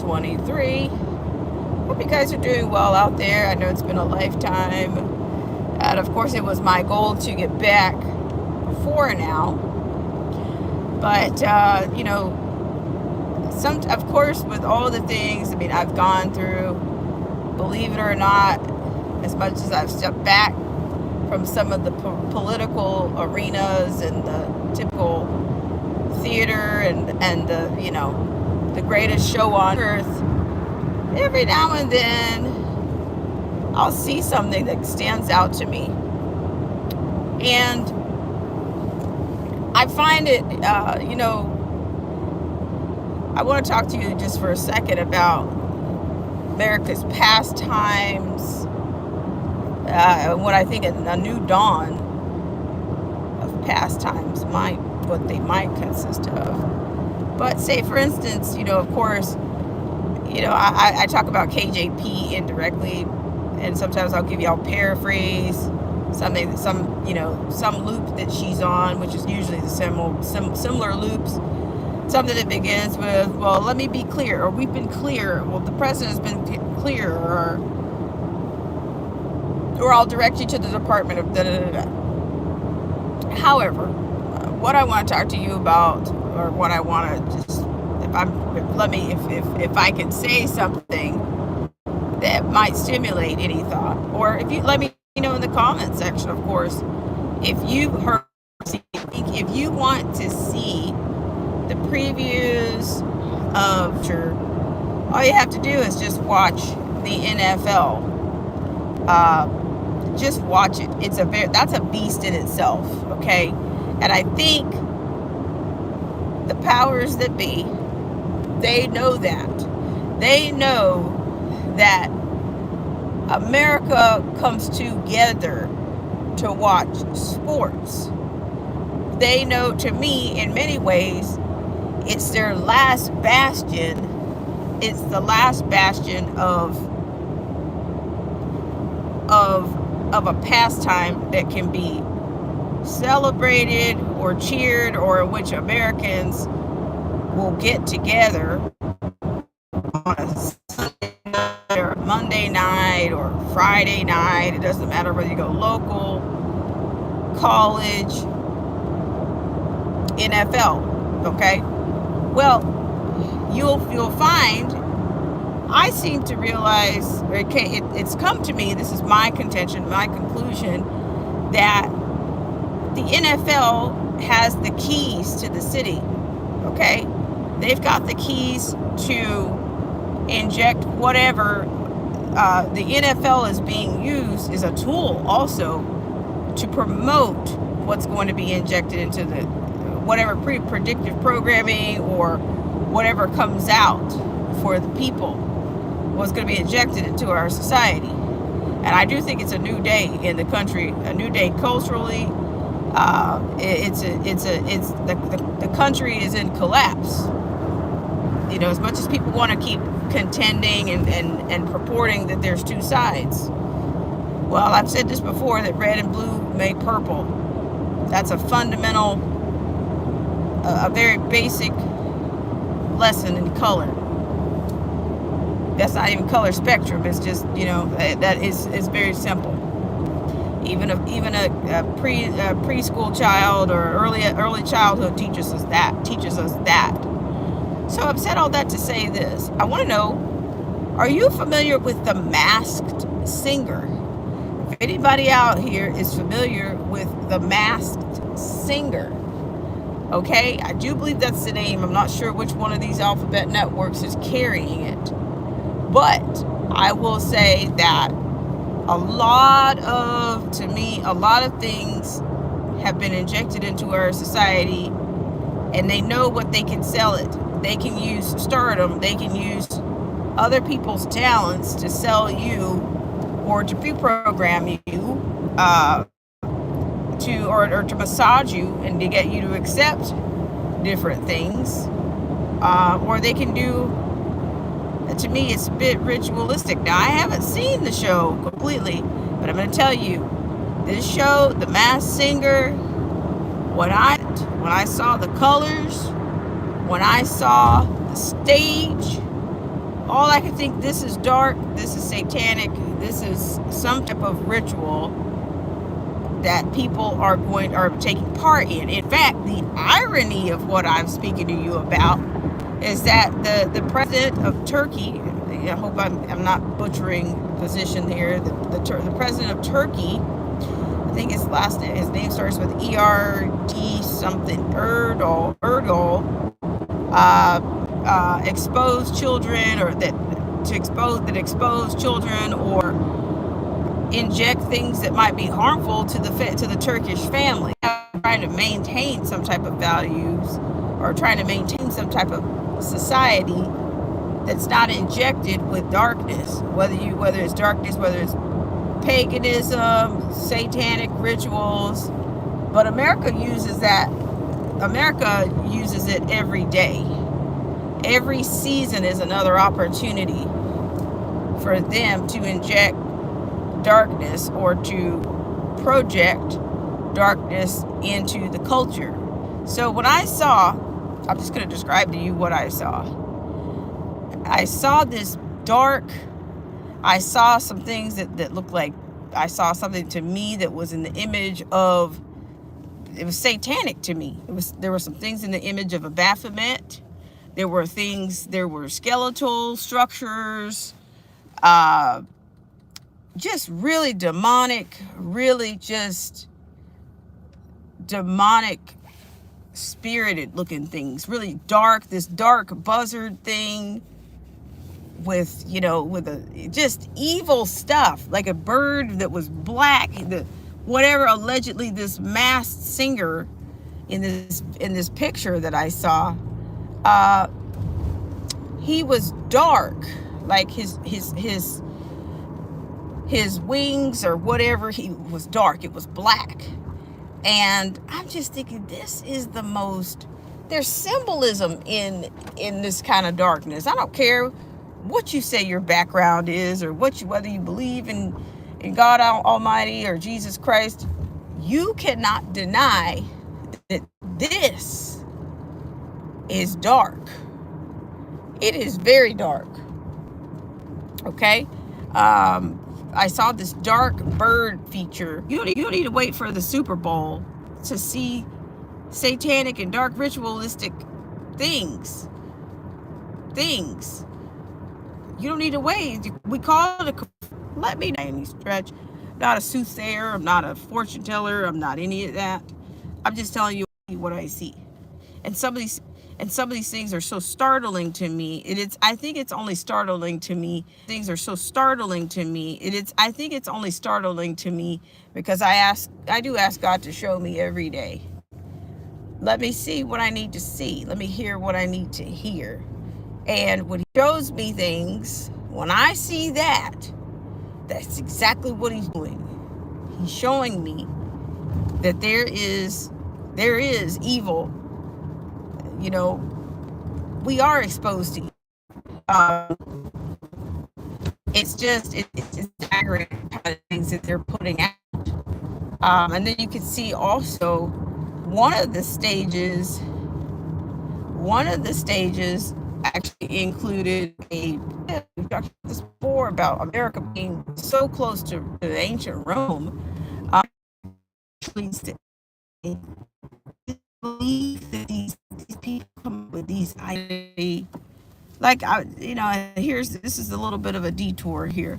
2023. Hope you guys are doing well out there. I know it's been a lifetime. And of course, it was my goal to get back before now. But, of course, with all the things, I've gone through, believe it or not, as much as I've stepped back from some of the political arenas and the typical theater and the greatest show on earth, every now and then I'll see something that stands out to me, and I find it, I want to talk to you just for a second about America's pastimes, what I think a new dawn of pastimes what they might consist of. But say, for instance, of course, I talk about KJP indirectly, and sometimes I'll give y'all paraphrase some loop that she's on, which is usually the similar loops. Something that begins with, well, let me be clear, or we've been clear, well, the president's been clear, or I'll direct you to the Department of da-da-da-da. However, what I want to talk to you about, or what I want to just, if I can say something that might stimulate any thought, or if you let me know in the comment section, of course, if you've heard, if you want to see the previews of your, all you have to do is just watch the NFL. Just watch it. That's a beast in itself, okay? And I think the powers that be, they know that. They know that America comes together to watch sports. They know, to me, in many ways, it's their last bastion. It's the last bastion of a pastime that can be celebrated or cheered, or in which Americans will get together on a Sunday night or Monday night or Friday night. It doesn't matter whether you go local, college, NFL, okay? Well, you'll find, I seem to realize, or it's come to me, this is my contention, my conclusion, that the NFL has the keys to the city, okay? They've got the keys to inject whatever. The NFL is being used as a tool also to promote what's going to be injected into the whatever predictive programming or whatever comes out for the people, what's going to be injected into our society. And I do think it's a new day in the country, a new day culturally. The country is in collapse. As much as people want to keep contending and purporting that there's two sides. Well, I've said this before, that red and blue make purple. That's a fundamental, a very basic lesson in color. That's not even color spectrum. It's just, that is very simple. Even a preschool child or early childhood teaches us that. So I've said all that to say this. I want to know, are you familiar with The Masked Singer? If anybody out here is familiar with The Masked Singer, okay, I do believe that's the name. I'm not sure which one of these alphabet networks is carrying it. But I will say that a lot of things have been injected into our society, and they know what they can sell it. They can use stardom. They can use other people's talents to sell you, or to pre-program you, to massage you and to get you to accept different things, or they can do. To me, it's a bit ritualistic. Now, I haven't seen the show completely, but I'm going to tell you, this show, The Masked Singer, when I saw the colors, when I saw the stage, all I can think, this is dark, this is satanic, this is some type of ritual that people are taking part in. In fact, the irony of what I'm speaking to you about is that the president of Turkey, I hope I'm not butchering position here, the president of Turkey, I think his name starts with ERD something, Erdogan, expose children, or expose children, or inject things that might be harmful to the Turkish family, trying to maintain some type of values, or trying to maintain some type of society that's not injected with darkness, whether it's darkness, whether it's paganism, satanic rituals. But America uses it every day. Every season is another opportunity for them to inject darkness, or to project darkness into the culture. So what I saw, I'm just going to describe to you what I saw. I saw this dark, I saw some things that looked like, I saw something to me that was in the image of, it was satanic to me. There were some things in the image of a Baphomet. There were skeletal structures, just really demonic, spirited looking things, really dark, this dark buzzard thing with just evil stuff, like a bird that was black, whatever allegedly this masked singer in this picture that I saw, he was dark, like his wings or whatever, he was dark, it was black. And I'm just thinking, this is there's symbolism in this kind of darkness. I don't care what you say your background is, or whether you believe in God Almighty or Jesus Christ. You cannot deny that this is dark. It is very dark. Okay? I saw this dark bird feature. You don't need to wait for the Super Bowl to see satanic and dark ritualistic things. You don't need to wait. We call it let me by any stretch. I'm not a soothsayer. I'm not a fortune teller. I'm not any of that. I'm just telling you what I see. And some of these things are so startling to me. I think it's only startling to me. Things are so startling to me. I think it's only startling to me because I do ask God to show me every day. Let me see what I need to see. Let me hear what I need to hear. And when he shows me things, when I see that, that's exactly what he's doing. He's showing me that there is evil. We are exposed to it's staggering kind of things that they're putting out. And then you can see also one of the stages actually included we've talked about this before, about America being so close to ancient Rome. Believe that these people come up with these ideas, like this is a little bit of a detour here.